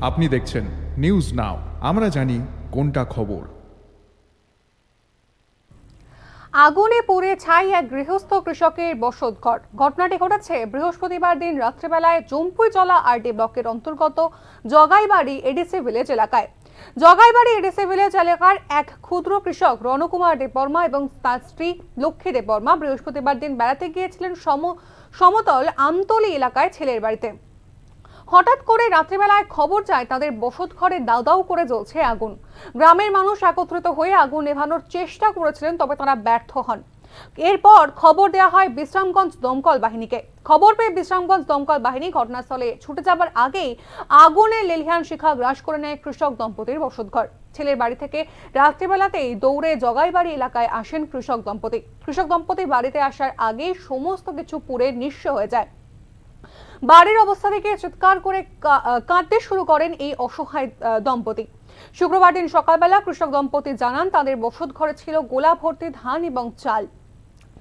আপনি দেখছেন news now, আমরা জানি কোনটা খবর। আগুনে পুড়ে ছাই এক গৃহস্থ কৃষকের বসতঘর। ঘটনাটি ঘটেছে বৃহস্পতিবার দিন রাত্রেবেলায় জম্পুইজলা আরডি ব্লকের অন্তর্গত জগাইবাড়ি এডিসি ভিলেজ এলাকায়। জগাইবাড়ি এডিসি ভিলেজ এলাকার এক ক্ষুদ্র কৃষক রণকুমার দেববর্মা এবং তার স্ত্রী লক্ষ্মী দেববর্মা বৃহস্পতিবার দিন বেড়াতে গিয়েছিলেন সমতল আমতলী এলাকায় ছেলের বাড়িতে। হঠাৎ করে রাত্রিবেলায় খবর যায় তাদের বসত ঘরে দাউ দাউ করে জ্বলছে আগুন। গ্রামের মানুষ একত্রিত হয়ে আগুন নেভানোর চেষ্টা করেছিলেন, তবে তারা ব্যর্থ হন। এরপর খবর দেওয়া হয় বিশ্রামগঞ্জ দমকল বাহিনীকে। খবর পেয়ে বিশ্রামগঞ্জ দমকল বাহিনী ঘটনাস্থলে ছুটে যাবার আগেই আগুনের লেলিহান শিখা গ্রাস করে নেয় কৃষক দম্পতির বসতঘর। ছেলের বাড়ি থেকে রাত্রিবেলাতেই দৌড়ে জগাইবাড়ি এলাকায় আসেন কৃষক দম্পতি। কৃষক দম্পতি বাড়িতে আসার আগেই সমস্ত কিছু পুড়ে নিঃস্ব হয়ে যায়। বাড়ির অবস্থা থেকে চিৎকার করে কাঁদতে শুরু করেন এই অসহায় দম্পতি। শুক্রবার দিন সকালবেলা কৃষক দম্পতি জানান তাদের বসত ঘরে ছিল গোলা ভর্তি ধান এবং চাল।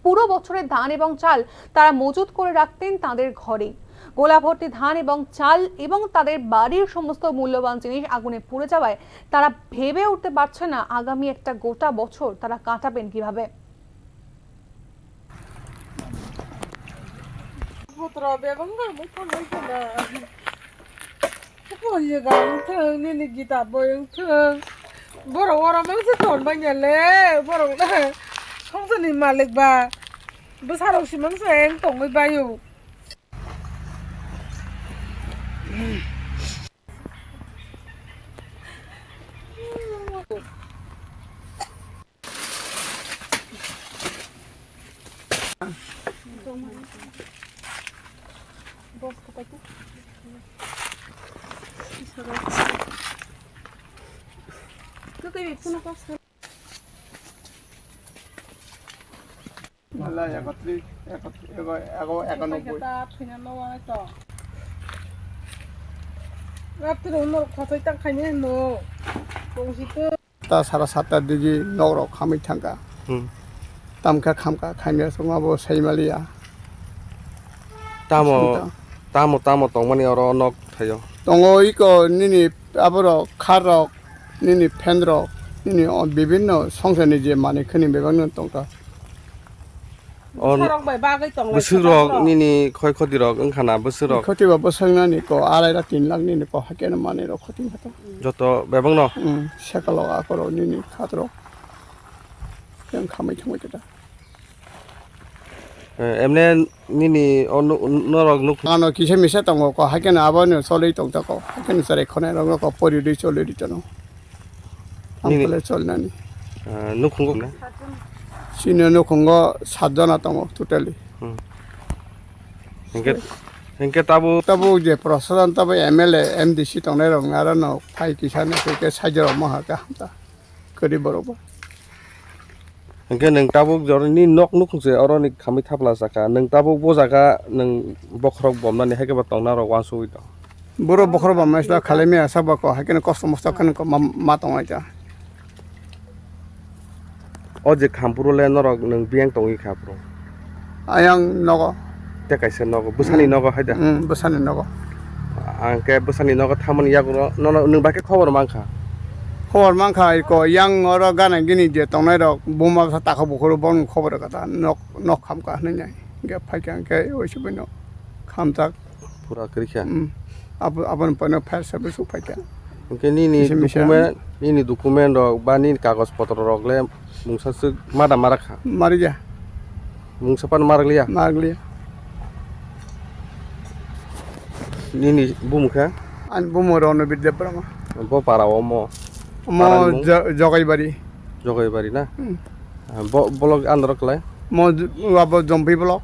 পুরো বছরের ধান এবং চাল তারা মজুত করে রাখতেন তাদের ঘরেই। গোলা ভর্তি ধান এবং চাল এবং তাদের বাড়ির সমস্ত মূল্যবান জিনিস আগুনে পুড়ে যাওয়ায় তারা ভেবে উঠতে পারছে না আগামী একটা গোটা বছর তারা কাটাবেন কিভাবে। Putra bebang nggak mau pandai kena. Apa ya gang theng ni kita boyang theng. Borong orang mana seton banyak le, borong dah. Không sao ni malik ba. Besar orang si mang seng tong mai bayu. Bos kata tu. Tu kayak itu nak kos. Malah ya katri, aku Kita punya nawa itu. Rapi rumah kau tak kaya no. Kau situ. Ta salah satu digi norok kami tangga. Tamka kamka kami semua bawa saya malia. Tamu tong mani orang nok tayo. Tongo iko nini abro karok, nini pendrok, nini on bibino songsen ni je mani kini bebang tongka. Sarong bagai tong. Besirok nini koi dirok engkana besirok. Kau tiba besar nani ko alai dah 3 lakh nini ko hakian mani ro kau tiba tu. Joto bebang no. Sekalok aku ro nini katro. Yang kami cuma kita. Emne nini norok nuk. Ano kisah misal tongo ko hakian abang ni solid tongta ko hakian sare kone ro ko pori di solid di chano. Angkole sol nani. Nuk khunggo na. Sini no kongo sadana tongo totally. Hengke tabu je prosesan tabu MLA MDC tongne ro ngara no pai kisah na ke sajaro maha ka hamta keri boroba. Hengke neng tabu jor ni nok nuk se orang ni kami thapla saka neng tabu bo jaga neng bokrok bom na ni heke batong na ro wansu ito. Boro bokhro ba masla khaleme asaba ko hakin kosto mosta kan ko ma tong aja. Oje kampuro le norok neng biang tongi kapro. Ayang nogo. Te kaise nogo busani nogo haida. Besane nogo. Angke busani nogo thaman yagro no neng bake khobor mangkha. Khobor mangkha ko yang oro gana gini je tongne ro buma sa ta khobor bon khobor kata nok kham ka nai ge phaikan ke oisibino khamta Pura kerja. Apan pano fire service phaikan. Mungkin ini dokumen rok bani kagus potro rok le mungsa se marak ha. Mari ja. Mungsa pan marak liya. Magli. Ini bum ka. An bumoro no bidde prama. Bo para omo. Mo jogai bari na. Bolog androk le. Mo abo jompi blok.